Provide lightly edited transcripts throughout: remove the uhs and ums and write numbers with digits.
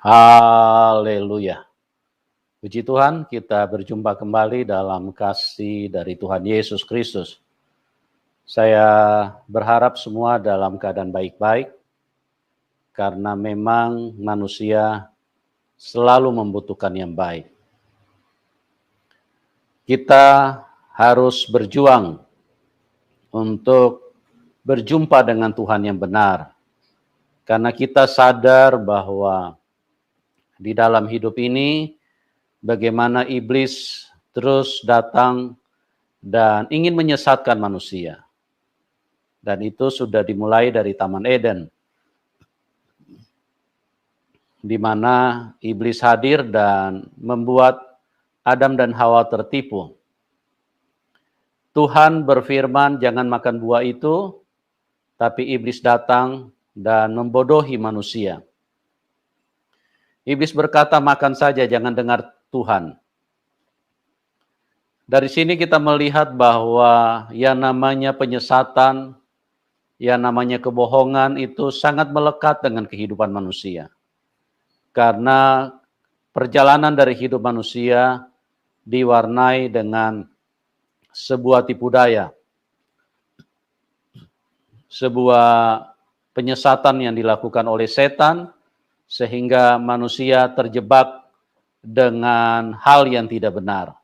Haleluya. Puji Tuhan, kita berjumpa kembali dalam kasih dari Tuhan Yesus Kristus. Saya berharap semua dalam keadaan baik-baik, karena memang manusia selalu membutuhkan yang baik. Kita harus berjuang untuk berjumpa dengan Tuhan yang benar, karena kita sadar bahwa di dalam hidup ini bagaimana iblis terus datang dan ingin menyesatkan manusia. Dan itu sudah dimulai dari Taman Eden, di mana iblis hadir dan membuat Adam dan Hawa tertipu. Tuhan berfirman, jangan makan buah itu, tapi iblis datang dan membodohi manusia. Iblis berkata, makan saja, jangan dengar Tuhan. Dari sini kita melihat bahwa yang namanya penyesatan, yang namanya kebohongan itu sangat melekat dengan kehidupan manusia. Karena perjalanan dari hidup manusia diwarnai dengan sebuah tipu daya, sebuah penyesatan yang dilakukan oleh setan, sehingga manusia terjebak dengan hal yang tidak benar.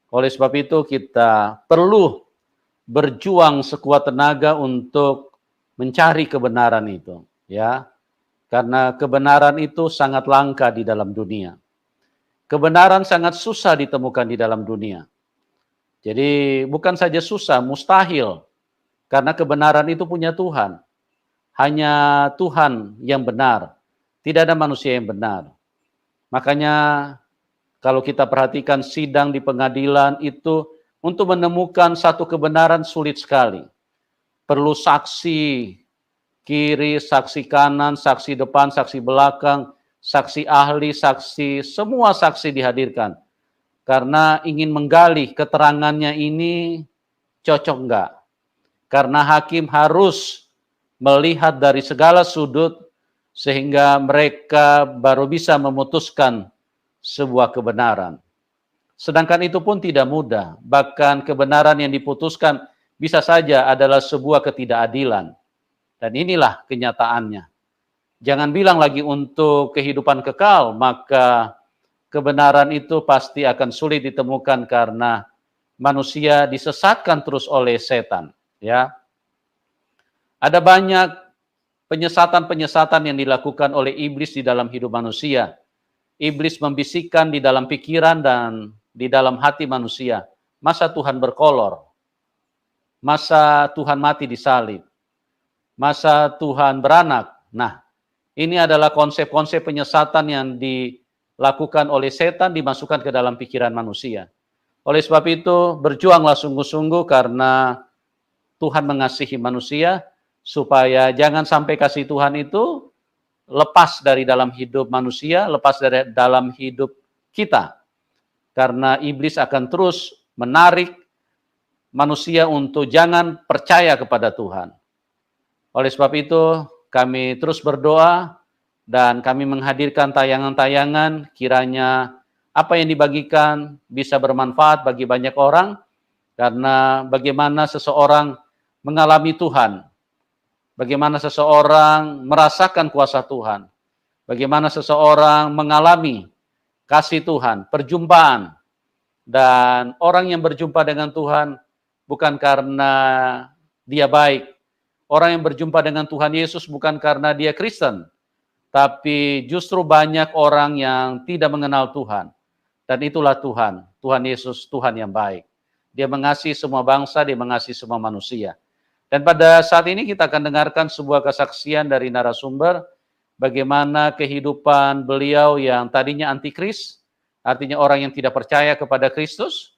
Oleh sebab itu kita perlu berjuang sekuat tenaga untuk mencari kebenaran itu, ya. Karena kebenaran itu sangat langka di dalam dunia. Kebenaran sangat susah ditemukan di dalam dunia. Jadi bukan saja susah, mustahil. Karena kebenaran itu punya Tuhan. Hanya Tuhan yang benar. Tidak ada manusia yang benar. Makanya kalau kita perhatikan sidang di pengadilan itu untuk menemukan satu kebenaran sulit sekali. Perlu saksi kiri, saksi kanan, saksi depan, saksi belakang, saksi ahli, saksi, semua saksi dihadirkan. Karena ingin menggali keterangannya ini cocok enggak. Karena hakim harus melihat dari segala sudut sehingga mereka baru bisa memutuskan sebuah kebenaran. Sedangkan itu pun tidak mudah. Bahkan kebenaran yang diputuskan bisa saja adalah sebuah ketidakadilan. Dan inilah kenyataannya. Jangan bilang lagi untuk kehidupan kekal, maka kebenaran itu pasti akan sulit ditemukan karena manusia disesatkan terus oleh setan. Ya, ada banyak penyesatan-penyesatan yang dilakukan oleh iblis di dalam hidup manusia. Iblis membisikkan di dalam pikiran dan di dalam hati manusia. Masa Tuhan berkolor? Masa Tuhan mati di salib? Masa Tuhan beranak? Nah, ini adalah konsep-konsep penyesatan yang dilakukan oleh setan, dimasukkan ke dalam pikiran manusia. Oleh sebab itu, berjuanglah sungguh-sungguh karena Tuhan mengasihi manusia, supaya jangan sampai kasih Tuhan itu lepas dari dalam hidup manusia, lepas dari dalam hidup kita. Karena iblis akan terus menarik manusia untuk jangan percaya kepada Tuhan. Oleh sebab itu, kami terus berdoa dan kami menghadirkan tayangan-tayangan, kiranya apa yang dibagikan bisa bermanfaat bagi banyak orang, karena bagaimana seseorang mengalami Tuhan, bagaimana seseorang merasakan kuasa Tuhan, bagaimana seseorang mengalami kasih Tuhan, perjumpaan. Dan orang yang berjumpa dengan Tuhan bukan karena dia baik. Orang yang berjumpa dengan Tuhan Yesus bukan karena dia Kristen. Tapi justru banyak orang yang tidak mengenal Tuhan. Dan itulah Tuhan, Tuhan Yesus, Tuhan yang baik. Dia mengasihi semua bangsa, dia mengasihi semua manusia. Dan pada saat ini kita akan dengarkan sebuah kesaksian dari narasumber bagaimana kehidupan beliau yang tadinya antikris, artinya orang yang tidak percaya kepada Kristus,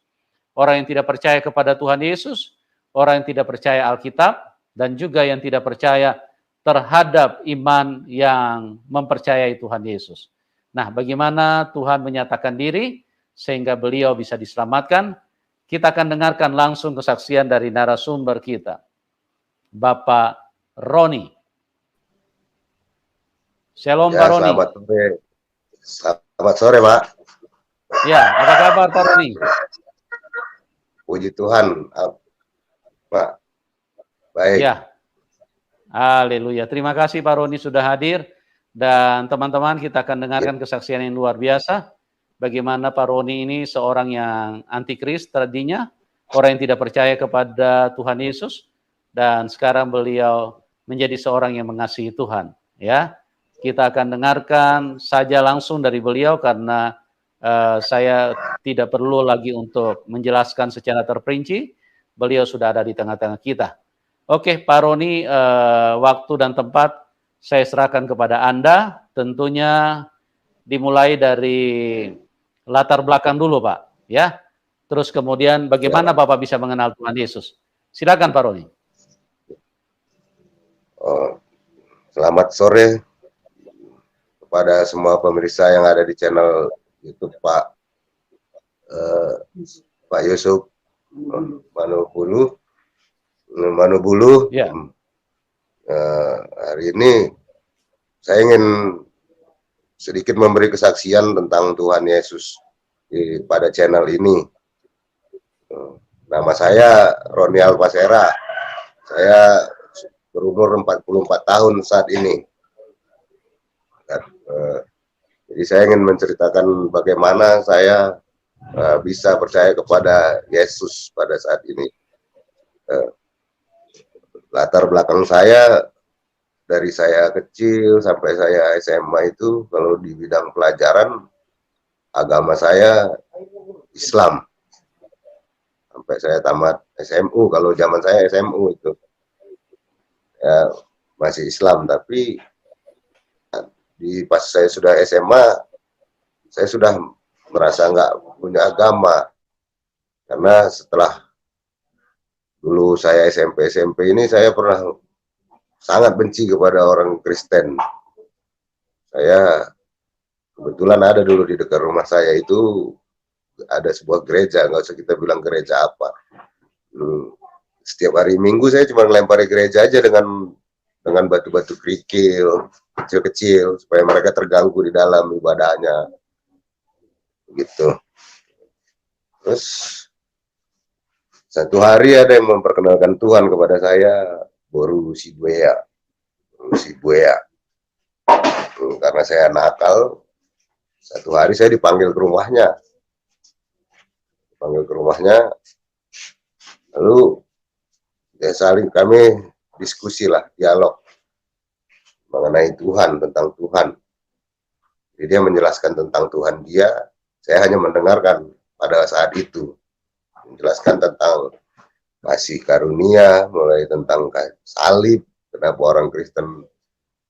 orang yang tidak percaya kepada Tuhan Yesus, orang yang tidak percaya Alkitab, dan juga yang tidak percaya terhadap iman yang mempercayai Tuhan Yesus. Nah, bagaimana Tuhan menyatakan diri sehingga beliau bisa diselamatkan? Kita akan dengarkan langsung kesaksian dari narasumber kita, Bapak Roni. Shalom Ya, Pak Roni. selamat sore. Selamat sore, Pak. Ya, apa kabar Pak Roni? Puji Tuhan, Pak. Baik. Ya, haleluya. Terima kasih Pak Roni sudah hadir. Dan teman-teman, kita akan dengarkan kesaksian yang luar biasa. Bagaimana Pak Roni ini seorang yang antikris tadinya, orang yang tidak percaya kepada Tuhan Yesus, dan sekarang beliau menjadi seorang yang mengasihi Tuhan. Ya, kita akan dengarkan saja langsung dari beliau karena saya tidak perlu lagi untuk menjelaskan secara terperinci. Beliau sudah ada di tengah-tengah kita. Oke, Pak Roni, waktu dan tempat saya serahkan kepada Anda. Tentunya dimulai dari latar belakang dulu, Pak. Ya, terus kemudian bagaimana Ya. Bapak bisa mengenal Tuhan Yesus? Silakan, Pak Roni. Selamat sore kepada semua pemirsa yang ada di channel YouTube Pak Yusuf Manubulu. Ya. Hari ini saya ingin sedikit memberi kesaksian tentang Tuhan Yesus pada channel ini. Nama saya Roni Alpasera. Saya berumur 44 tahun saat ini. Jadi saya ingin menceritakan bagaimana saya bisa percaya kepada Yesus pada saat ini. Latar belakang saya dari saya kecil sampai saya SMA itu kalau di bidang pelajaran agama saya Islam sampai saya tamat SMU. Kalau zaman saya SMU itu ya masih Islam, tapi pas saya sudah SMA saya sudah merasa nggak punya agama karena setelah dulu saya SMP ini saya pernah sangat benci kepada orang Kristen. Saya kebetulan ada dulu di dekat rumah saya itu ada sebuah gereja, nggak usah kita bilang gereja apa. Setiap hari Minggu saya cuma melempari gereja aja dengan batu-batu kerikil kecil-kecil supaya mereka terganggu di dalam ibadahnya, gitu. Terus satu hari ada yang memperkenalkan Tuhan kepada saya, Boru Sibuya. Karena saya nakal, satu hari saya dipanggil ke rumahnya. Lalu ya saling kami diskusi lah, dialog mengenai Tuhan, tentang Tuhan. Jadi dia menjelaskan tentang Tuhan dia, saya hanya mendengarkan pada saat itu. Menjelaskan tentang kasih karunia, mulai tentang salib, kenapa orang Kristen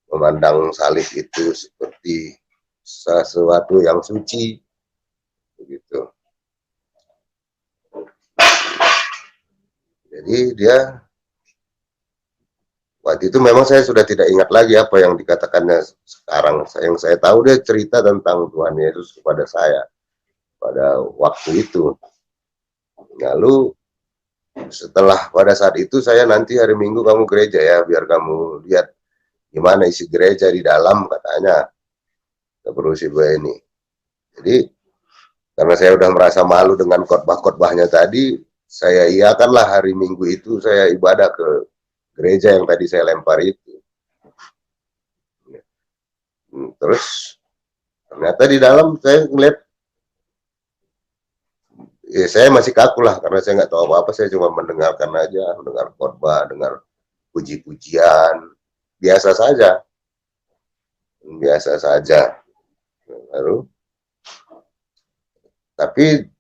memandang salib itu seperti sesuatu yang suci, begitu. Jadi dia waktu itu memang saya sudah tidak ingat lagi apa yang dikatakannya sekarang. Yang saya tahu dia cerita tentang Tuhan Yesus kepada saya pada waktu itu. Lalu setelah pada saat itu saya nanti hari Minggu kamu gereja ya, biar kamu lihat gimana isi gereja di dalam, katanya perlu si ini. Jadi karena saya udah merasa malu dengan khotbah-khotbahnya tadi, saya iakanlah hari Minggu itu saya ibadah ke gereja yang tadi saya lempar itu. Terus ternyata di dalam saya ngeliat, ya saya masih kaku lah karena saya nggak tahu apa-apa, saya cuma mendengarkan aja, mendengar khotbah, dengar puji-pujian, biasa saja. Lalu, tapi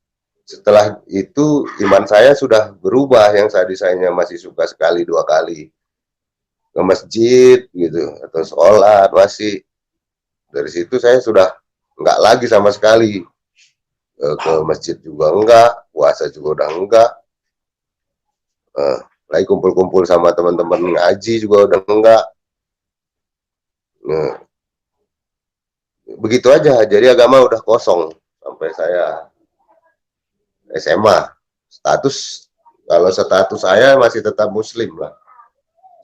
setelah itu iman saya sudah berubah, yang saya masih suka sekali 2 kali ke masjid gitu atau sholat, masih dari situ saya sudah nggak lagi sama sekali ke masjid juga enggak, puasa juga udah enggak, lagi kumpul-kumpul sama teman-teman ngaji juga udah enggak. Nah, begitu aja, jadi agama udah kosong sampai saya SMA. Kalau status saya masih tetap muslim lah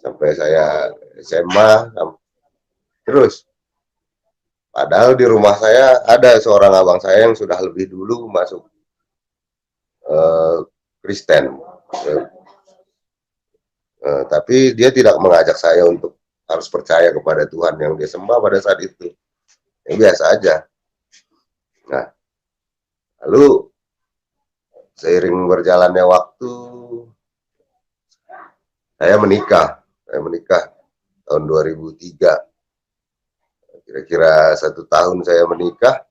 sampai saya SMA. Terus Padahal di rumah saya ada seorang abang saya yang sudah lebih dulu masuk Kristen. Tapi dia tidak mengajak saya untuk harus percaya kepada Tuhan yang dia sembah pada saat itu. Yang biasa aja. Nah, lalu seiring berjalannya waktu, saya menikah. Saya menikah tahun 2003. Kira-kira 1 tahun saya menikah.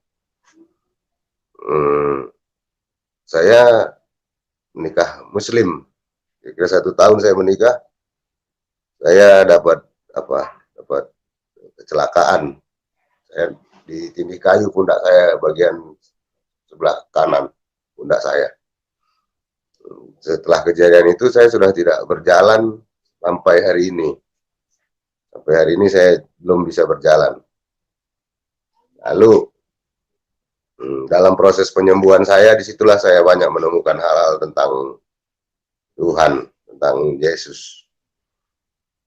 Saya menikah Muslim. Kira-kira 1 tahun saya menikah, saya dapat dapat kecelakaan. Saya ditindih kayu pundak saya bagian sebelah kanan pundak saya. Setelah kejadian itu saya sudah tidak berjalan sampai hari ini. Sampai hari ini saya belum bisa berjalan. Lalu dalam proses penyembuhan saya, disitulah saya banyak menemukan hal-hal tentang Tuhan, tentang Yesus.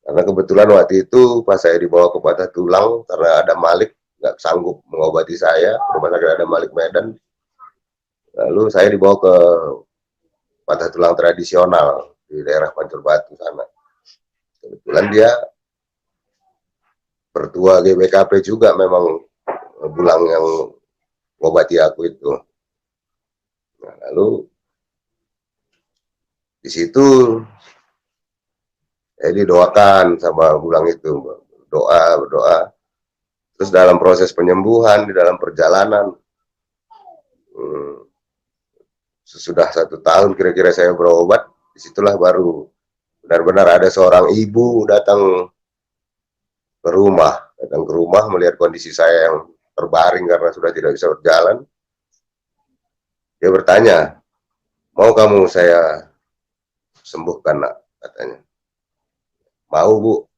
Karena kebetulan waktu itu pas saya dibawa ke Patah Tulang, karena ada Malik nggak sanggup mengobati saya, rumah sakit ada Malik Medan. Lalu saya dibawa ke Patah Tulang tradisional di daerah Pancur Batu sana. Kebetulan dia pertua GBKP juga, memang bulang yang mengobati aku itu. Nah, lalu di situ saya didoakan sama bulang itu, berdoa. Terus dalam proses penyembuhan, di dalam perjalanan, sesudah 1 tahun kira-kira saya berobat, disitulah baru benar-benar ada seorang ibu datang ke rumah melihat kondisi saya yang terbaring karena sudah tidak bisa berjalan. Dia bertanya, mau kamu saya sembuhkan, nak? Katanya. Mau, Bu.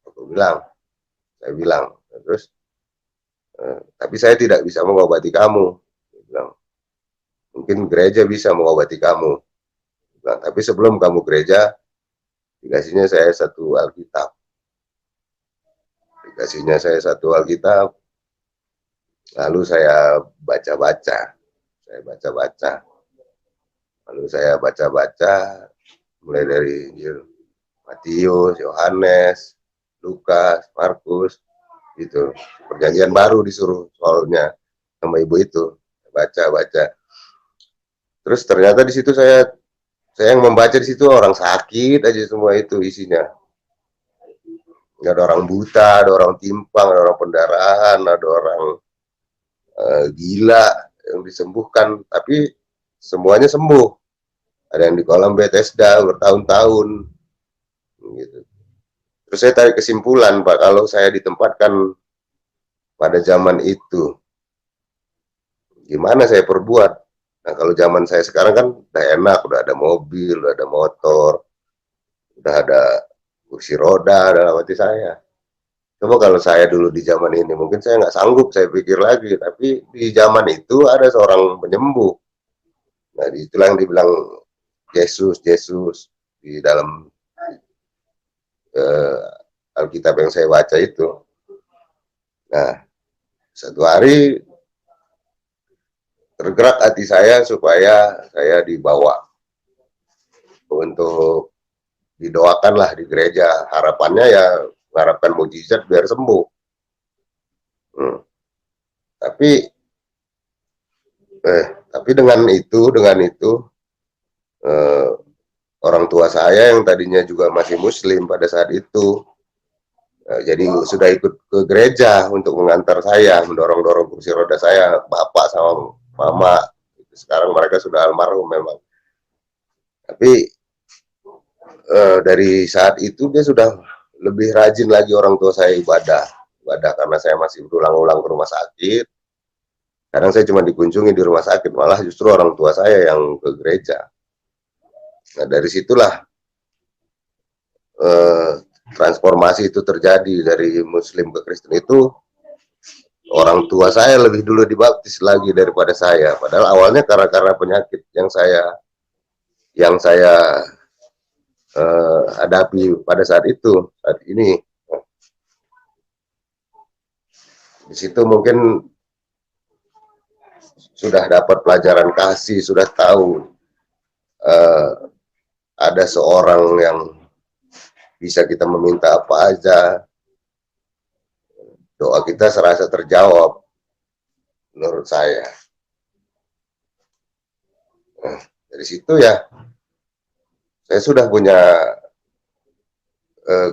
Saya bilang. Terus, tapi saya tidak bisa mengobati kamu. Dia bilang, mungkin gereja bisa mengobati kamu. Bilang, tapi sebelum kamu gereja, dikasihnya saya satu Alkitab. Lalu saya baca-baca. Lalu saya baca-baca, mulai dari Injil Matius, Yohanes, Lukas, Markus, gitu. Perjanjian baru disuruh soalnya sama ibu itu. Baca-baca. Terus ternyata di situ saya yang membaca di situ orang sakit aja semua itu isinya. Nggak ada orang buta, ada orang timpang, ada orang pendarahan, ada orang gila yang disembuhkan, tapi semuanya sembuh. Ada yang di kolam Bethesda bertahun-tahun, gitu. Terus saya tarik kesimpulan, Pak, kalau saya ditempatkan pada zaman itu, gimana saya perbuat? Nah, kalau zaman saya sekarang kan udah enak, udah ada mobil, udah ada motor, udah ada kursi roda dalam hati saya. Coba kalau saya dulu di zaman ini, mungkin saya nggak sanggup, saya pikir lagi. Tapi di zaman itu ada seorang penyembuh. Nah, itulah yang dibilang Yesus di dalam Alkitab yang saya baca itu. Nah, satu hari tergerak hati saya supaya saya dibawa untuk didoakanlah di gereja. Harapannya ya mengharapkan mujizat biar sembuh. Tapi dengan itu orang tua saya yang tadinya juga masih Muslim pada saat itu, jadi sudah ikut ke gereja untuk mengantar saya, mendorong-dorong kursi roda saya, bapak sama mama. Sekarang mereka sudah almarhum memang. Tapi dari saat itu dia sudah lebih rajin lagi orang tua saya ibadah karena saya masih berulang-ulang ke rumah sakit. Kadang saya cuma dikunjungi di rumah sakit, malah justru orang tua saya yang ke gereja. Nah, dari situlah transformasi itu terjadi dari Muslim ke Kristen itu. Orang tua saya lebih dulu dibaptis lagi daripada saya. Padahal awalnya karena penyakit yang saya hadapi pada saat ini. Di situ mungkin sudah dapat pelajaran kasih, sudah tahu ada seorang yang bisa kita meminta apa aja, doa kita serasa terjawab menurut saya. Nah, dari situ ya saya sudah punya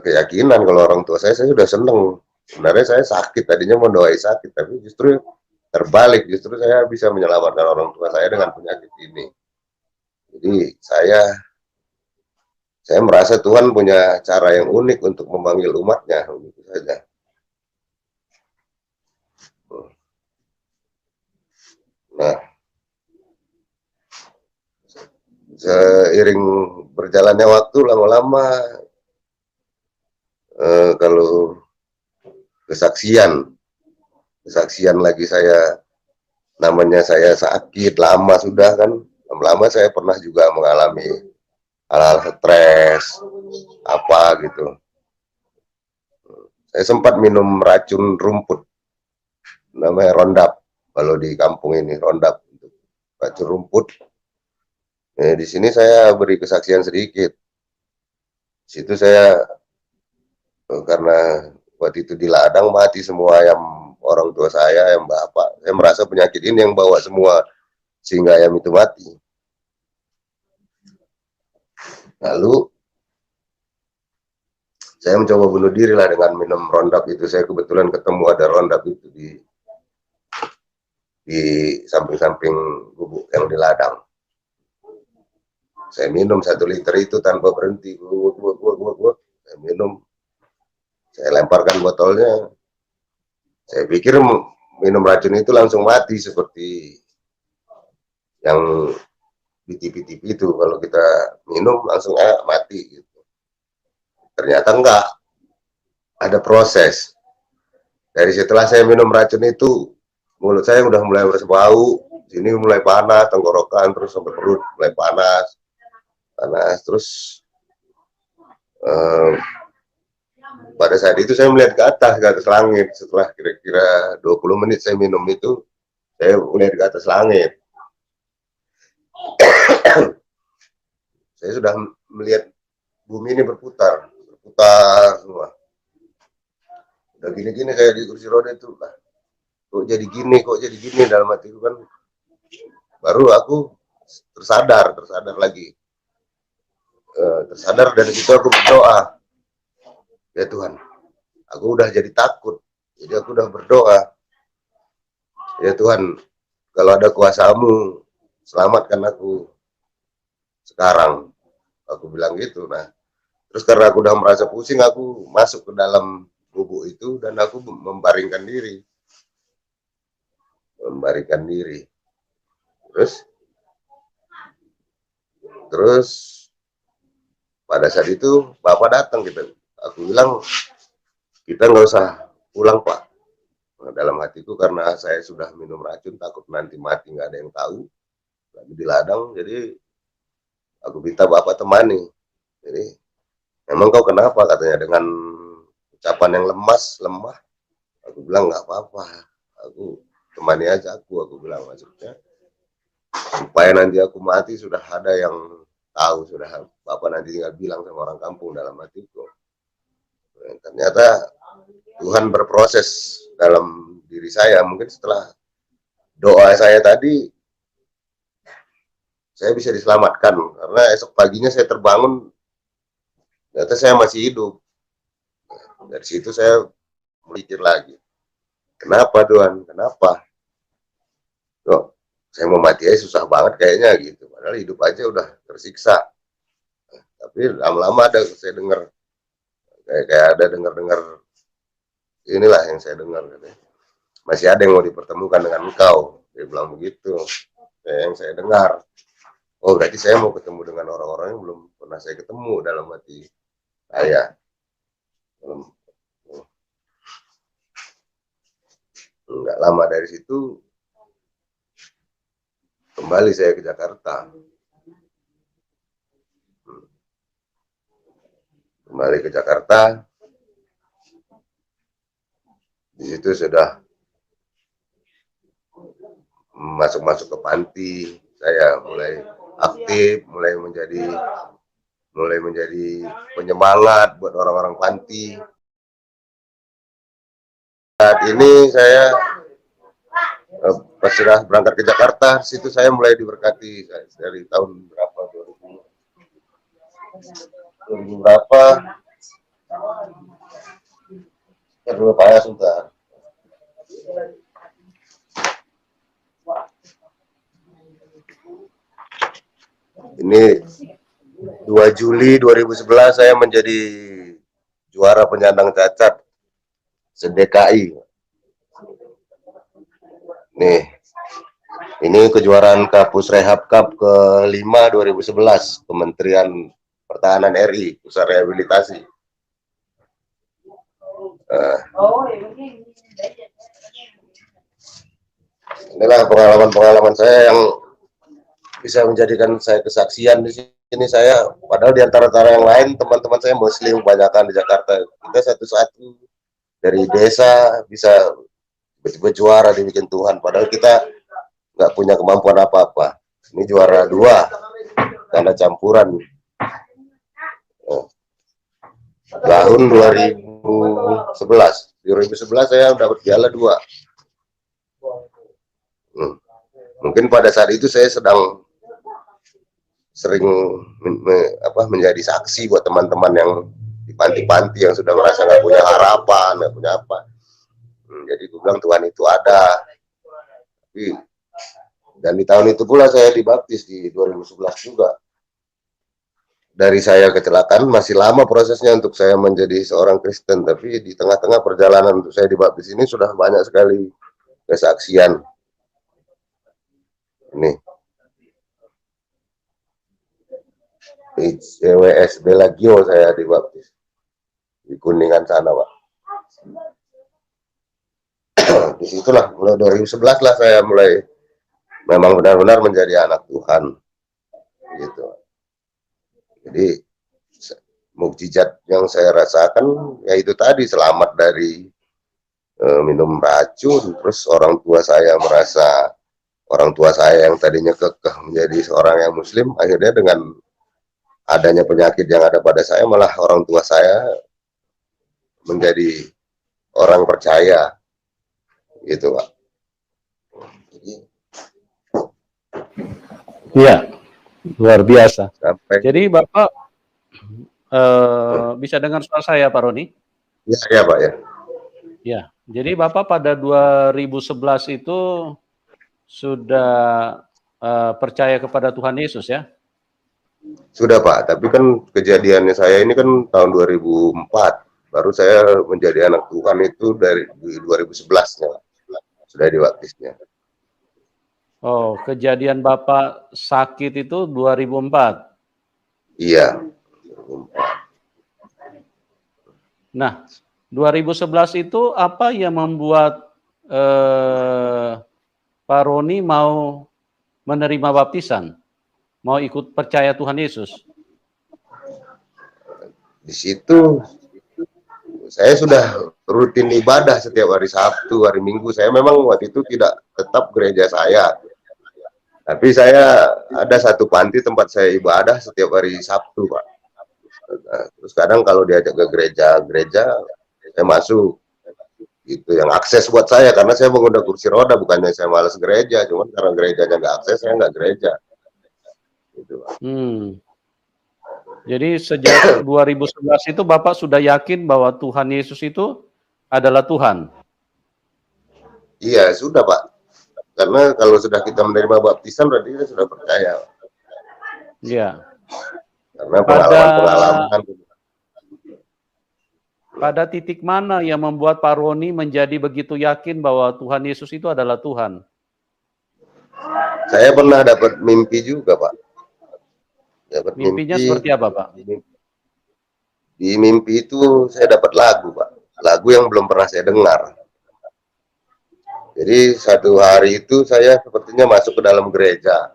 keyakinan kalau orang tua saya sudah seneng. Sebenarnya saya sakit, tadinya mau doai sakit, tapi justru terbalik, justru saya bisa menyelamatkan orang tua saya dengan penyakit ini. Jadi saya merasa Tuhan punya cara yang unik untuk memanggil umatnya, begitu saja. Nah, seiring berjalannya waktu, lama-lama kalau kesaksian lagi saya, namanya saya sakit lama sudah kan, lama-lama saya pernah juga mengalami hal-hal stres apa gitu. Saya sempat minum racun rumput, namanya Roundup. Kalau di kampung ini Roundup, racun rumput. Di sini saya beri kesaksian sedikit. Di situ saya karena waktu itu di ladang mati semua ayam orang tua saya, ayam bapak. Saya merasa penyakit ini yang bawa semua sehingga ayam itu mati. Lalu saya mencoba bunuh diri lah dengan minum Roundup itu. Saya kebetulan ketemu ada Roundup itu di samping-samping gubuk yang di ladang. Saya minum 1 liter itu tanpa berhenti. Saya minum. Saya lemparkan botolnya. Saya pikir minum racun itu langsung mati seperti yang di TV-TV itu. Kalau kita minum langsung mati gitu. Ternyata enggak. Ada proses. Dari setelah saya minum racun itu, mulut saya udah mulai berbau, sini mulai panas, tenggorokan, terus sampai perut mulai panas. Terus pada saat itu saya melihat ke atas langit. Setelah kira-kira 20 menit saya minum itu, saya melihat ke atas langit. Saya sudah melihat bumi ini berputar semua. Udah gini-gini saya di kursi roda itu, kok jadi gini dalam hati itu kan. Baru aku tersadar lagi. Tersadar, dan itu aku berdoa, ya Tuhan, aku udah jadi takut, jadi aku udah berdoa, ya Tuhan, kalau ada kuasa-Mu, selamatkan aku sekarang, aku bilang gitu. Nah, terus karena aku udah merasa pusing, aku masuk ke dalam gubuk itu dan aku membaringkan diri. Terus pada saat itu Bapak datang, aku bilang, kita nggak usah pulang Pak. Nah, dalam hatiku karena saya sudah minum racun, takut nanti mati, nggak ada yang tahu, lagi di ladang. Jadi aku minta Bapak temani. Jadi, memang kau kenapa, katanya dengan ucapan yang lemah. Aku bilang nggak apa-apa, aku temani aja aku bilang, maksudnya supaya nanti aku mati sudah ada yang tahu, sudah Bapak nanti tinggal bilang sama orang kampung dalam hatiku. Dan ternyata Tuhan berproses dalam diri saya. Mungkin setelah doa saya tadi, saya bisa diselamatkan, karena esok paginya saya terbangun, ternyata saya masih hidup. Dari situ saya mikir lagi, kenapa Tuhan, kenapa kok saya mau mati aja susah banget kayaknya gitu, padahal hidup aja udah tersiksa. Tapi lama-lama ada saya dengar, kayak ada dengar inilah yang saya dengar, katanya masih ada yang mau dipertemukan dengan engkau, dia bilang begitu. Yang saya dengar, oh berarti saya mau ketemu dengan orang-orang yang belum pernah saya ketemu dalam hati saya. Enggak lama dari situ kembali saya ke Jakarta. Di situ sudah masuk-masuk ke panti, saya mulai aktif, mulai menjadi penyemangat buat orang-orang panti. Saat ini saya pas sudah berangkat ke Jakarta, situ saya mulai diberkati dari tahun berapa, 2000 berapa, dulu Pak ya sudah. Ini 2 Juli 2011 saya menjadi juara penyandang cacat se-DKI. Nih, ini kejuaraan Kapus Rehab Cup ke-5 2011, Kementerian Pertahanan RI, Pusat Rehabilitasi. Inilah pengalaman-pengalaman saya yang bisa menjadikan saya kesaksian di sini. Saya, padahal di antara yang lain, teman-teman saya Muslim, kebanyakan di Jakarta. Kita satu-satu dari desa bisa berjuara dibikin Tuhan, padahal kita nggak punya kemampuan apa-apa. Ini juara 2 karena campuran. Tahun 2011 saya dapat piala 2. Mungkin pada saat itu saya sedang sering menjadi saksi buat teman-teman yang di panti-panti yang sudah merasa nggak punya harapan, nggak punya apa. Jadi gue bilang Tuhan itu ada. Dan di tahun itu pula saya dibaptis di 2011 juga. Dari saya kecelakaan masih lama prosesnya untuk saya menjadi seorang Kristen, tapi di tengah-tengah perjalanan untuk saya dibaptis ini sudah banyak sekali kesaksian. Ini di CWS Belagio saya dibaptis di Kuningan sana, Pak. Disitulah mulai 2011 lah saya mulai memang benar-benar menjadi anak Tuhan, gitu. Jadi mukjizat yang saya rasakan yaitu tadi, selamat dari minum racun. Terus orang tua saya yang tadinya kekeh menjadi seorang yang Muslim, akhirnya dengan adanya penyakit yang ada pada saya, malah orang tua saya menjadi orang percaya, gitu Pak. Iya, luar biasa. Jadi Bapak Hmm. bisa dengar suara saya, Pak Roni? Ya Pak ya. Ya, jadi Bapak pada 2011 itu sudah percaya kepada Tuhan Yesus ya? Sudah Pak, tapi kan kejadiannya saya ini kan tahun 2004, baru saya menjadi anak Tuhan itu dari 2011-nya, sudah dibaptisnya. Oh, kejadian Bapak sakit itu 2004? Iya. Nah, 2011 itu apa yang membuat Pak Roni mau menerima baptisan? Mau ikut percaya Tuhan Yesus? Di situ saya sudah rutin ibadah setiap hari Sabtu, hari Minggu. Saya memang waktu itu tidak tetap gereja saya, tapi saya ada satu panti tempat saya ibadah setiap hari Sabtu, Pak. Nah, terus kadang kalau diajak ke gereja saya masuk. Itu yang akses buat saya, karena saya menggunakan kursi roda, bukannya saya malas gereja, cuman karena gerejanya nggak akses, saya nggak gereja. Gitu, Pak. Jadi sejak 2011 itu Bapak sudah yakin bahwa Tuhan Yesus itu adalah Tuhan? Iya, sudah Pak. Karena kalau sudah kita menerima baptisan berarti kita sudah percaya. Iya. Karena pengalaman-pengalaman. Pada titik mana yang membuat Pak Roni menjadi begitu yakin bahwa Tuhan Yesus itu adalah Tuhan? Saya pernah dapat mimpi juga, Pak. Dapat Mimpinya seperti apa, Pak? Di mimpi itu saya dapat lagu, Pak. Lagu yang belum pernah saya dengar. Jadi satu hari itu saya sepertinya masuk ke dalam gereja.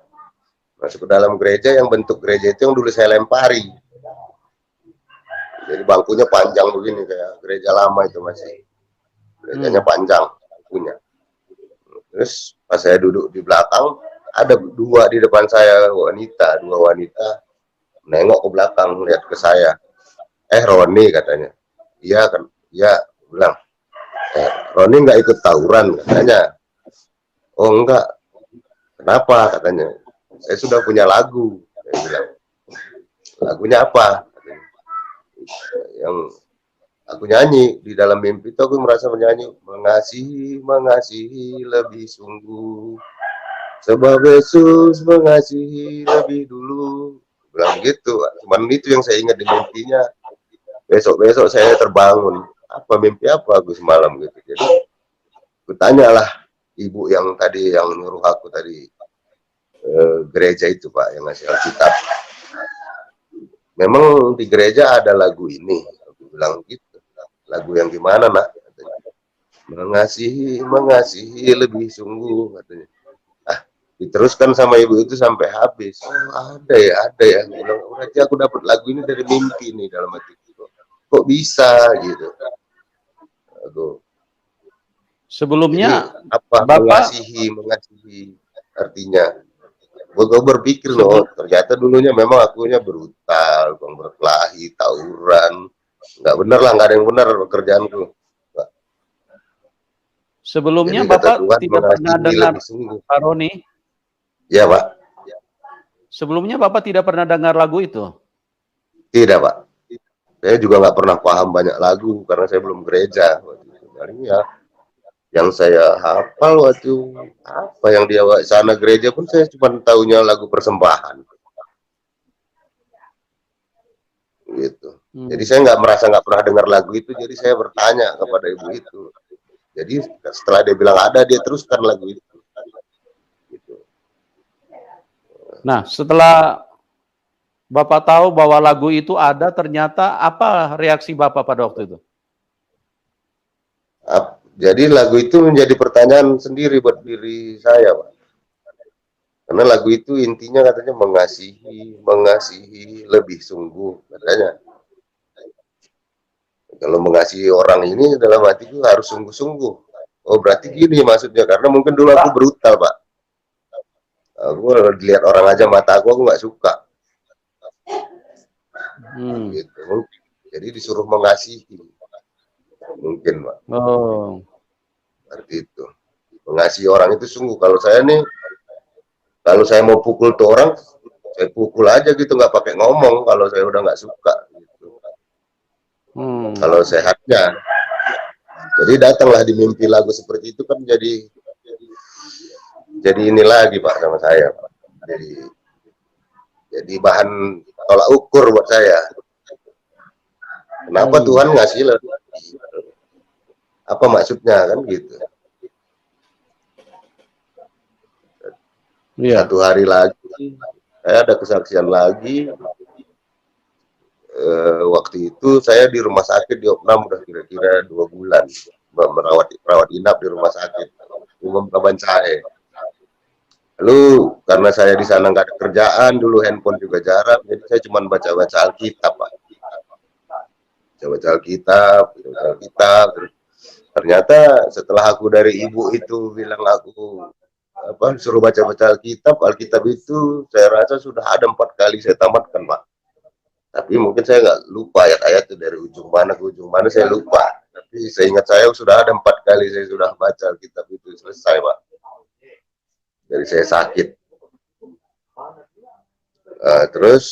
Masuk ke dalam gereja, yang bentuk gereja itu yang dulu saya lempari. Jadi bangkunya panjang begini, kayak gereja lama itu masih. Gerejanya panjang bangkunya. Terus Pas saya duduk di belakang, ada dua di depan saya, dua wanita nengok ke belakang, lihat ke saya. Roni katanya. Iya kan, iya bilang. Roni nggak ikut tawuran katanya. Oh enggak, kenapa katanya. Saya sudah punya lagu. Saya bilang, lagunya apa? Katanya. Yang aku nyanyi di dalam mimpi itu, aku merasa menyanyi, mengasihi, mengasihi lebih sungguh, sebab Yesus mengasihi lebih dulu. Bilang gitu, cuman itu yang saya ingat di mimpinya. Besok-besok saya terbangun, apa mimpi apa aku semalam gitu. Jadi aku tanyalah ibu yang tadi yang nyuruh aku tadi gereja itu Pak, yang ngasih Alkitab. Memang di gereja ada lagu ini, aku bilang gitu. Lagu yang gimana nak? Katanya. Mengasihi, mengasihi lebih sungguh katanya. Ah, diteruskan sama ibu itu sampai habis. Oh, ada ya, ada ya. Bilang, berarti aku dapat lagu ini dari mimpi nih dalam hatiku. Kok bisa gitu? Aduh. Sebelumnya Jadi apa Bapak mengasihi artinya? Gue berpikir loh, ternyata dulunya memang akunya brutal, berkelahi, tawuran, nggak bener lah, nggak ada yang benar pekerjaanku. sebelumnya Jadi kata Bapak Tuhan tidak pernah mengasihi dengar, lebih sungguh. Pak Roni, Ya Pak, sebelumnya Bapak tidak pernah dengar lagu itu? tidak Pak. Saya juga nggak pernah paham banyak lagu karena saya belum gereja. Jadi ya, yang saya hafal waktu apa yang dia sana gereja pun saya cuma tahunya lagu persembahan. Gitu. Jadi saya nggak pernah dengar lagu itu, jadi saya bertanya kepada ibu itu. Jadi setelah dia bilang ada, dia teruskan lagu itu. Gitu. Nah, setelah Bapak tahu bahwa lagu itu ada, ternyata apa reaksi Bapak pada waktu itu? Jadi lagu itu menjadi pertanyaan sendiri buat diri saya, Pak. Karena lagu itu intinya katanya mengasihi, mengasihi lebih sungguh katanya. Kalau mengasihi orang ini dalam hatiku harus sungguh-sungguh. Oh berarti gini maksudnya, karena mungkin dulu aku brutal Pak. Aku dilihat orang aja mata aku nggak suka. Gitu. Jadi disuruh mengasihi. Mungkin Pak. Oh. Seperti itu. Mengasihi orang itu sungguh. Kalau saya nih, kalau saya mau pukul tuh orang, saya pukul aja gitu, nggak pakai ngomong kalau saya udah nggak suka. Gitu. Kalau sehatnya. Jadi datanglah di mimpi lagu seperti itu kan jadi ini lagi Pak sama saya Pak. Jadi bahan tolak ukur buat saya. Kenapa Tuhan ngasih lebih? Apa maksudnya kan gitu. Satu hari lagi saya ada kesaksian lagi. Waktu itu saya di rumah sakit di Opnam udah kira-kira 2 bulan merawat inap di rumah sakit Umum Kabancahe. Lalu karena saya di sana nggak ada kerjaan, dulu handphone juga jarang, jadi saya cuma baca-baca Alkitab Pak. Baca Alkitab. Ternyata setelah aku dari ibu itu bilang aku suruh baca-baca Alkitab itu saya rasa sudah ada 4 kali saya tamatkan Pak. Tapi mungkin saya nggak lupa ayat-ayat itu dari ujung mana ke ujung mana saya lupa. Tapi saya ingat saya sudah ada 4 kali saya sudah baca Alkitab itu selesai Pak. Dari saya sakit. Terus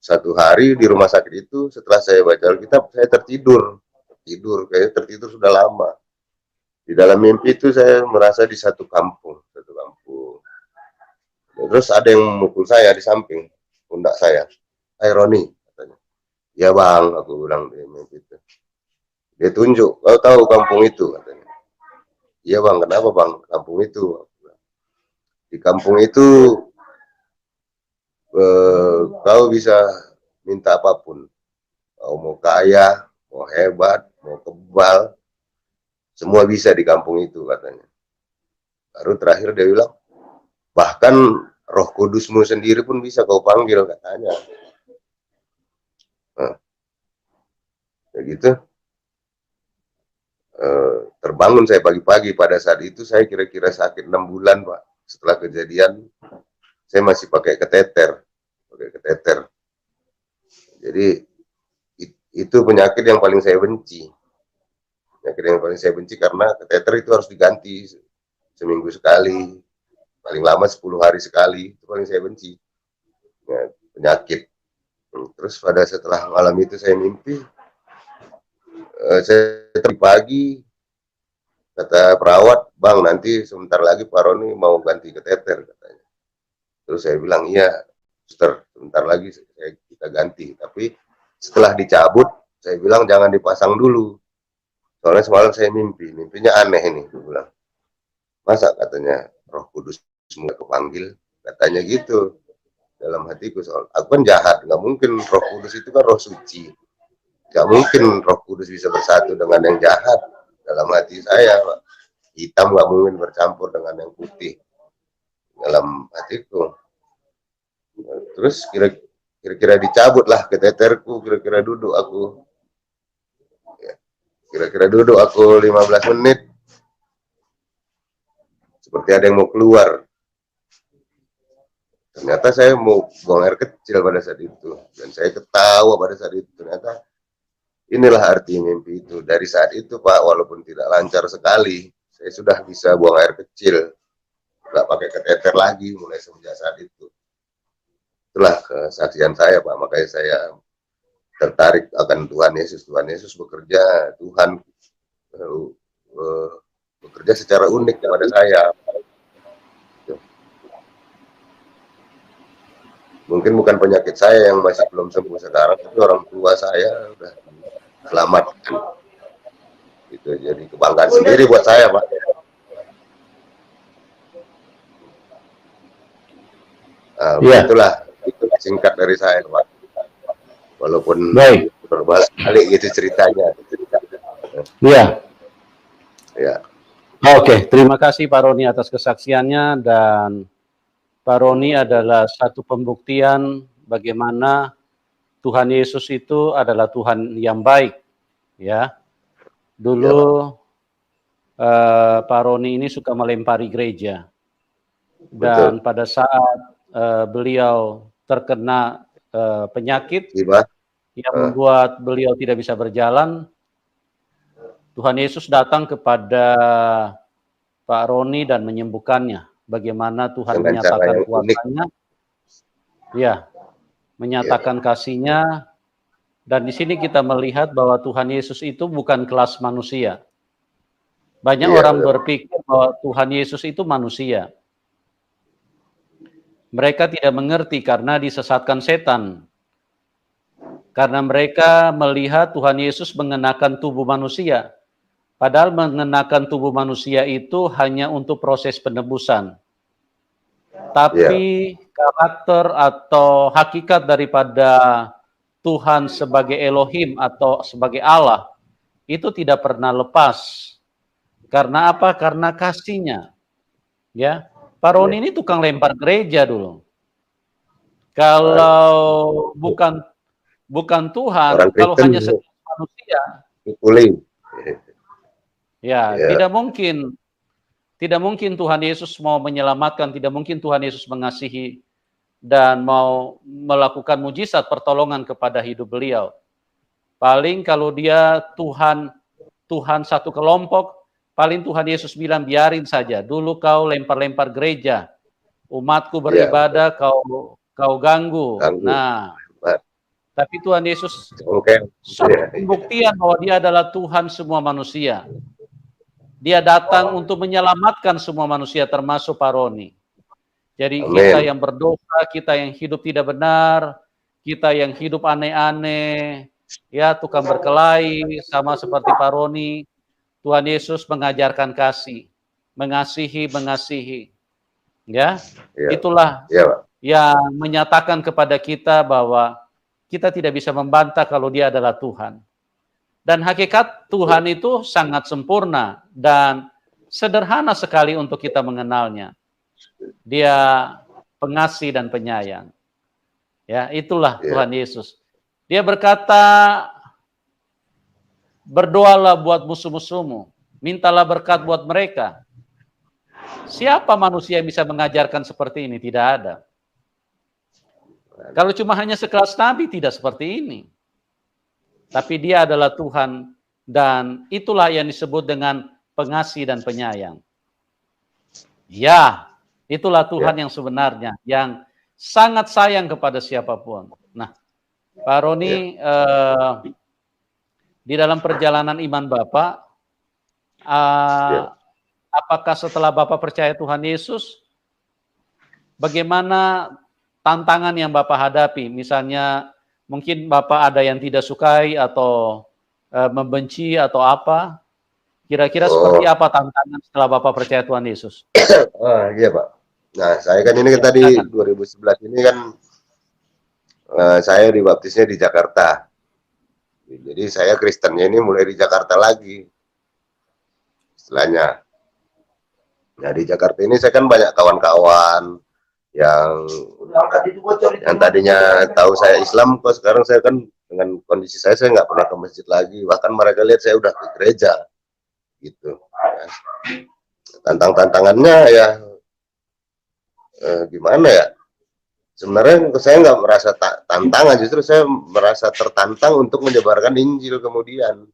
satu hari di rumah sakit itu setelah saya baca Alkitab saya tertidur kayaknya tertidur sudah lama. Di dalam mimpi itu saya merasa di satu kampung. Terus ada yang memukul saya di samping pundak saya. Hai Roni katanya. Ya bang, aku bilang di mimpi itu. Dia tunjuk, kau tahu kampung itu katanya. Iya bang, kenapa bang? Kampung itu. Di kampung itu kau bisa minta apapun. Kau mau kaya, mau hebat, mau kebal, semua bisa di kampung itu katanya. Baru terakhir dia bilang, bahkan Roh Kudusmu sendiri pun bisa kau panggil katanya. Nah, kayak gitu. terbangun saya pagi-pagi. Pada saat itu saya kira-kira sakit 6 bulan, Pak. Setelah kejadian saya masih pakai kateter. Jadi itu penyakit yang paling saya benci. Penyakit yang paling saya benci karena kateter itu harus diganti seminggu sekali, paling lama 10 hari sekali. Itu paling saya benci, ya, penyakit. Terus setelah malam itu saya mimpi, saya pagi kata perawat, "Bang, nanti sebentar lagi Pak Roni mau ganti kateter," katanya. Terus saya bilang, "Iya, suster, sebentar lagi kita ganti." Tapi setelah dicabut, saya bilang jangan dipasang dulu. Soalnya semalam saya mimpinya aneh ini. Dia bilang, "Masa," katanya, "Roh Kudus semua kepanggil?" Katanya gitu dalam hatiku. Soal aku kan jahat, nggak mungkin. Roh Kudus itu kan roh suci, nggak mungkin Roh Kudus bisa bersatu dengan yang jahat. Dalam hati saya, Pak, hitam nggak mungkin bercampur dengan yang putih dalam hatiku. Terus kira-kira dicabut lah kateterku, kira-kira duduk aku, kira-kira duduk aku 15 menit, seperti ada yang mau keluar. Ternyata saya mau buang air kecil pada saat itu, dan saya ketawa pada saat itu. Ternyata inilah arti mimpi itu. Dari saat itu, Pak, walaupun tidak lancar sekali, saya sudah bisa buang air kecil, nggak pakai kateter lagi mulai semenjak saat itu. Itulah kesaksian saya, Pak. Makanya saya tertarik akan Tuhan Yesus. Tuhan Yesus bekerja, Tuhan bekerja secara unik kepada saya. Mungkin bukan penyakit saya yang masih belum sembuh sekarang, tapi orang tua saya udah selamatkan. Itu jadi kebanggaan sendiri buat saya, Pak. Itulah itu singkat dari saya, Pak. Walaupun berbalik gitu ceritanya. Iya. Ya. Oke, terima kasih Pak Roni atas kesaksiannya, dan Pak Roni adalah satu pembuktian bagaimana Tuhan Yesus itu adalah Tuhan yang baik, ya. Dulu Pak Roni ini suka melempari gereja, dan pada saat beliau terkena penyakit yang membuat beliau tidak bisa berjalan, Tuhan Yesus datang kepada Pak Roni dan menyembuhkannya. Bagaimana Tuhan menyatakan kuasanya, ya, menyatakan kasihnya. Dan di sini kita melihat bahwa Tuhan Yesus itu bukan kelas manusia. Banyak orang berpikir bahwa Tuhan Yesus itu manusia. Mereka tidak mengerti karena disesatkan setan. Karena mereka melihat Tuhan Yesus mengenakan tubuh manusia. Padahal mengenakan tubuh manusia itu hanya untuk proses penebusan. Tapi karakter atau hakikat daripada Tuhan sebagai Elohim atau sebagai Allah itu tidak pernah lepas. Karena apa? Karena kasihnya. Ya, Pak Roni ini tukang lempar gereja dulu. Kalau bukan Tuhan, kalau hanya sekedar manusia, ya, tidak mungkin Tuhan Yesus mau menyelamatkan, tidak mungkin Tuhan Yesus mengasihi dan mau melakukan mujizat pertolongan kepada hidup beliau. Paling kalau dia Tuhan satu kelompok, paling Tuhan Yesus bilang, biarin saja, dulu kau lempar-lempar gereja, umatku beribadah, kau ganggu. Nah, tapi Tuhan Yesus suatu pembuktian bahwa dia adalah Tuhan semua manusia. Dia datang untuk menyelamatkan semua manusia, termasuk Pak Roni. Jadi kita yang berdosa, kita yang hidup tidak benar, kita yang hidup aneh-aneh, ya, tukang berkelahi, sama seperti Pak Roni, Tuhan Yesus mengajarkan kasih, mengasihi. Ya, itulah yang menyatakan kepada kita bahwa kita tidak bisa membantah kalau dia adalah Tuhan. Dan hakikat Tuhan itu sangat sempurna dan sederhana sekali untuk kita mengenalnya. Dia pengasih dan penyayang. Ya, itulah Tuhan Yesus. Dia berkata, berdoalah buat musuh-musuhmu, mintalah berkat buat mereka. Siapa manusia yang bisa mengajarkan seperti ini? Tidak ada. Kalau cuma hanya sekelas nabi, tidak seperti ini. Tapi dia adalah Tuhan, dan itulah yang disebut dengan pengasih dan penyayang. Ya, itulah Tuhan yang sebenarnya, yang sangat sayang kepada siapapun. Nah, Pak Roni, di dalam perjalanan iman Bapak, apakah setelah Bapak percaya Tuhan Yesus, bagaimana tantangan yang Bapak hadapi? Misalnya, mungkin Bapak ada yang tidak sukai atau membenci atau apa? Kira-kira seperti apa tantangan setelah Bapak percaya Tuhan Yesus? Iya Pak. Nah, saya kan ini kan tadi 2011 ini kan saya dibaptisnya di Jakarta. Jadi saya Kristennya ini mulai di Jakarta lagi, istilahnya. Nah, di Jakarta ini saya kan banyak kawan-kawan yang tadinya tahu saya Islam, kok sekarang saya kan dengan kondisi saya nggak pernah ke masjid lagi. Bahkan mereka lihat saya udah ke gereja, gitu. Tantangannya ya gimana ya? Sebenarnya saya nggak merasa tantangan, justru saya merasa tertantang untuk menyebarkan Injil kemudian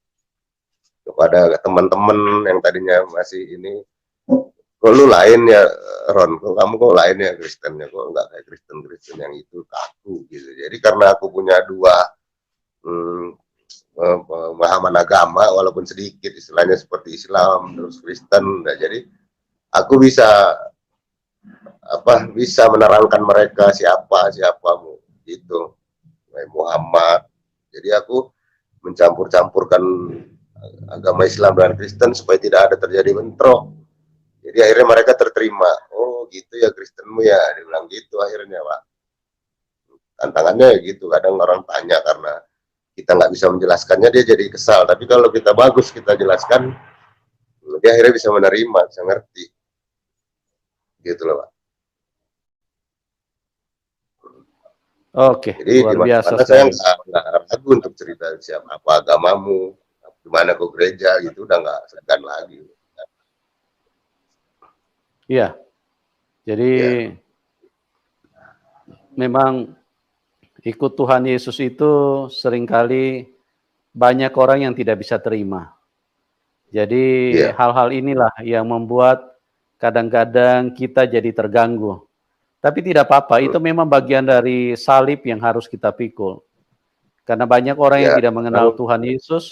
kepada teman-teman yang tadinya masih ini. Kok lu lain ya Ron, kok kamu kok lain ya Kristennya, kok nggak kayak Kristen yang itu, kaku gitu. Jadi karena aku punya dua pemahaman agama, walaupun sedikit, istilahnya seperti Islam terus Kristen, nah, jadi aku bisa menerangkan mereka siapa gitu, Muhammad. Jadi aku mencampur-campurkan agama Islam dan Kristen supaya tidak ada terjadi bentrok. Jadi akhirnya mereka terterima. Oh gitu ya Kristenmu ya, dibilang gitu akhirnya Pak. Tantangannya gitu, kadang orang tanya karena kita nggak bisa menjelaskannya, dia jadi kesal. Tapi kalau kita bagus kita jelaskan, dia akhirnya bisa menerima, bisa ngerti. Gitu loh Pak. Oke, jadi luar biasa saya nggak ragu untuk cerita siapa apa agamamu, gimana ke gereja gitu, udah nggak segan lagi. Iya, jadi memang ikut Tuhan Yesus itu seringkali banyak orang yang tidak bisa terima. Jadi hal-hal inilah yang membuat kadang-kadang kita jadi terganggu. Tapi tidak apa-apa, itu memang bagian dari salib yang harus kita pikul. Karena banyak orang yang tidak mengenal Tuhan Yesus,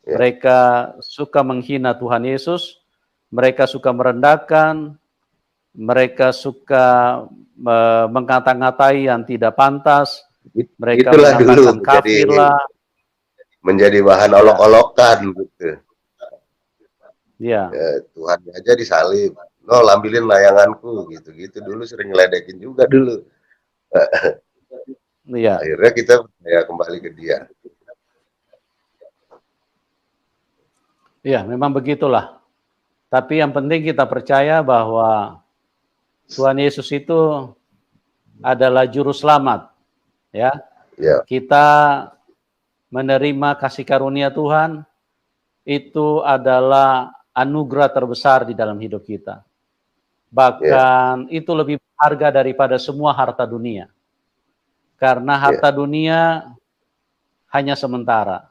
mereka suka menghina Tuhan Yesus, mereka suka merendahkan, mereka suka mengata-ngatai yang tidak pantas, mereka mengatakan kafir lah. Menjadi bahan olok-olokan gitu. Ya. Tuhan aja disalib. No, lambilin layanganku gitu-gitu, dulu sering ngeledekin juga dulu. Iya. Akhirnya kita kembali ke dia. Iya, memang begitulah. Tapi yang penting kita percaya bahwa Tuhan Yesus itu adalah juru selamat. Ya. Kita menerima kasih karunia Tuhan, itu adalah anugerah terbesar di dalam hidup kita. Bahkan itu lebih berharga daripada semua harta dunia. Karena harta dunia hanya sementara.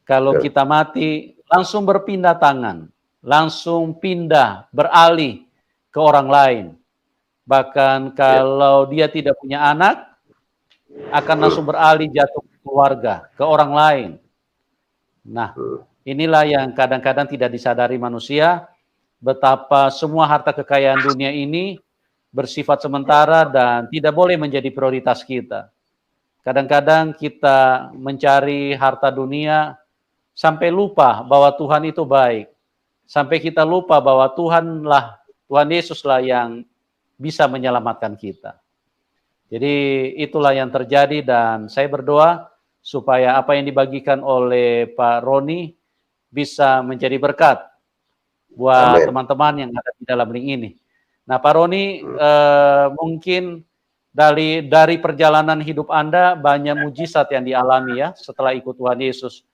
Kalau kita mati, langsung berpindah tangan, langsung pindah, beralih ke orang lain. Bahkan kalau dia tidak punya anak, akan langsung beralih jatuh ke keluarga, ke orang lain. Nah, inilah yang kadang-kadang tidak disadari manusia, betapa semua harta kekayaan dunia ini bersifat sementara dan tidak boleh menjadi prioritas kita. Kadang-kadang kita mencari harta dunia sampai lupa bahwa Tuhan itu baik. Sampai kita lupa bahwa Tuhan Yesuslah yang bisa menyelamatkan kita. Jadi itulah yang terjadi, dan saya berdoa supaya apa yang dibagikan oleh Pak Roni bisa menjadi berkat buat teman-teman yang ada di dalam link ini. Nah, Pak Roni, mungkin dari perjalanan hidup Anda banyak mujizat yang dialami ya setelah ikut Tuhan Yesus.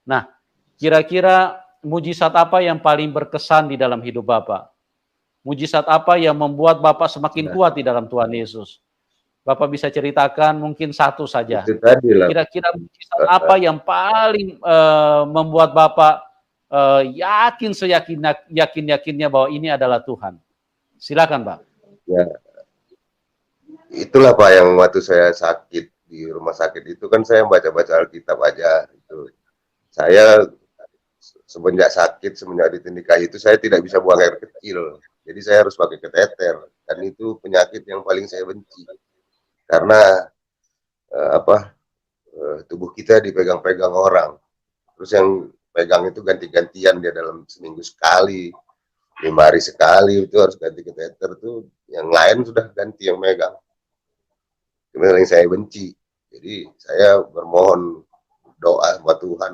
Nah, kira-kira mujizat apa yang paling berkesan di dalam hidup Bapak? Mujizat apa yang membuat Bapak semakin kuat di dalam Tuhan Yesus? Bapak bisa ceritakan mungkin satu saja. Itu tadi lah. Kira-kira mujizat apa yang paling membuat Bapak yakin seyakin-yakinnya bahwa ini adalah Tuhan? Silakan, Pak. Ya, itulah Pak yang waktu saya sakit di rumah sakit itu kan saya baca-baca Alkitab aja. Itu saya semenjak sakit, semenjak ditindihkan itu saya tidak bisa buang air kecil. Jadi saya harus pakai kateter dan itu penyakit yang paling saya benci. Karena tubuh kita dipegang-pegang orang. Terus yang pegang itu ganti-gantian, dia dalam seminggu sekali, 5 hari sekali itu harus ganti kateter tuh. Yang lain sudah ganti yang megang. Itu yang saya benci. Jadi saya bermohon doa sama Tuhan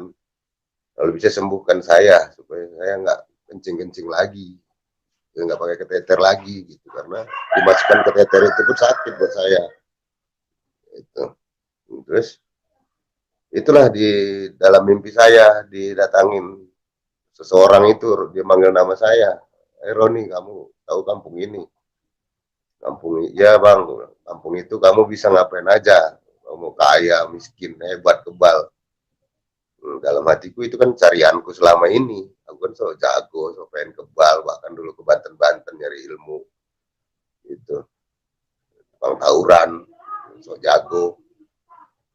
kalau bisa sembuhkan saya supaya saya nggak kencing-kencing lagi, nggak pakai kateter lagi gitu, karena dimasukkan kateter itu pun sakit buat saya. Itu. Terus itulah di dalam mimpi saya didatangin seseorang itu, dia manggil nama saya, Roni, kamu tahu kampung ini? Kampung, ya bang, kampung itu kamu bisa ngapain aja, kamu kaya, miskin, hebat, kebal. Dalam hatiku itu kan carianku selama ini. Aku kan so jago, so pengen kebal, bahkan dulu ke Banten-Banten nyari ilmu. Itu. Bang tawuran, so jago.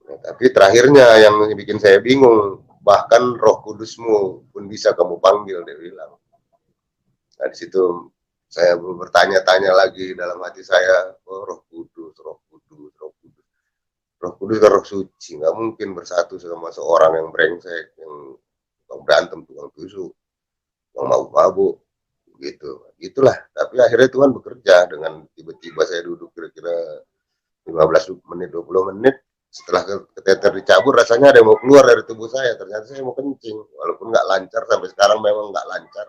Nah, tapi terakhirnya yang bikin saya bingung, bahkan Roh Kudusmu pun bisa kamu panggil, dia bilang. Nah, di situ saya bertanya-tanya lagi dalam hati saya, oh, Roh Kudus, Roh Kudus, Roh Kudus. Roh Kudus kan roh suci, nggak mungkin bersatu sama seorang yang brengsek, yang tukang berantem, tukang tusuk, yang mabuk-mabuk, gitu. Itulah. Tapi akhirnya Tuhan bekerja dengan tiba-tiba saya duduk kira-kira 15 menit, 20 menit, setelah kateter dicabut, rasanya ada yang mau keluar dari tubuh saya. Ternyata saya mau kencing, walaupun nggak lancar, sampai sekarang memang nggak lancar.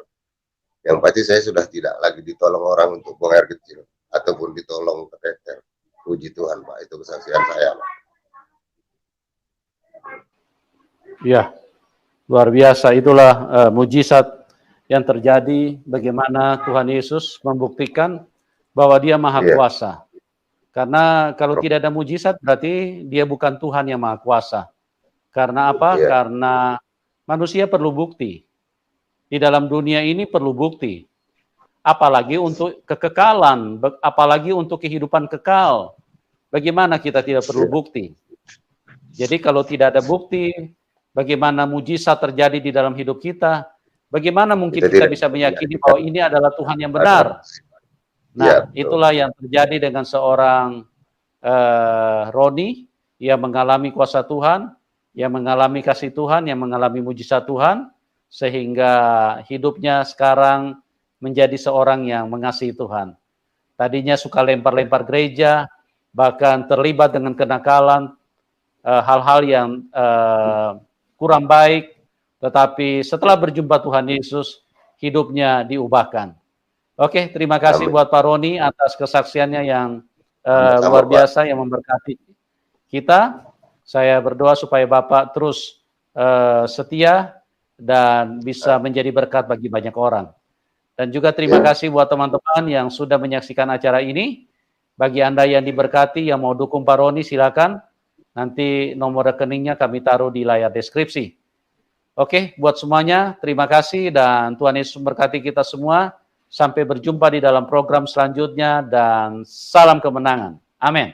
Yang pasti saya sudah tidak lagi ditolong orang untuk buang air kecil, ataupun ditolong kateter. Puji Tuhan, Pak, itu kesaksian saya, Pak. Ya, luar biasa. Itulah mujizat yang terjadi, bagaimana Tuhan Yesus membuktikan bahwa Dia Maha Kuasa. Karena kalau tidak ada mujizat berarti Dia bukan Tuhan yang Maha Kuasa. Karena apa? Karena manusia perlu bukti. Di dalam dunia ini perlu bukti. Apalagi untuk kekekalan, apalagi untuk kehidupan kekal. Bagaimana kita tidak perlu bukti? Jadi kalau tidak ada bukti, bagaimana mujizat terjadi di dalam hidup kita? Bagaimana mungkin kita bisa meyakini bahwa ini adalah Tuhan yang benar? Nah, itulah yang terjadi dengan seorang Roni yang mengalami kuasa Tuhan, yang mengalami kasih Tuhan, yang mengalami mujizat Tuhan, sehingga hidupnya sekarang menjadi seorang yang mengasihi Tuhan. Tadinya suka lempar-lempar gereja, bahkan terlibat dengan kenakalan, hal-hal yang kurang baik, tetapi setelah berjumpa Tuhan Yesus, hidupnya diubahkan. Oke, terima kasih buat Pak Roni atas kesaksiannya yang luar biasa, yang memberkati kita. Saya berdoa supaya Bapak terus setia dan bisa menjadi berkat bagi banyak orang. Dan juga terima kasih buat teman-teman yang sudah menyaksikan acara ini. Bagi Anda yang diberkati, yang mau dukung Pak Roni, silakan. Nanti nomor rekeningnya kami taruh di layar deskripsi. Oke, buat semuanya, terima kasih dan Tuhan Yesus memberkati kita semua. Sampai berjumpa di dalam program selanjutnya dan salam kemenangan. Amin.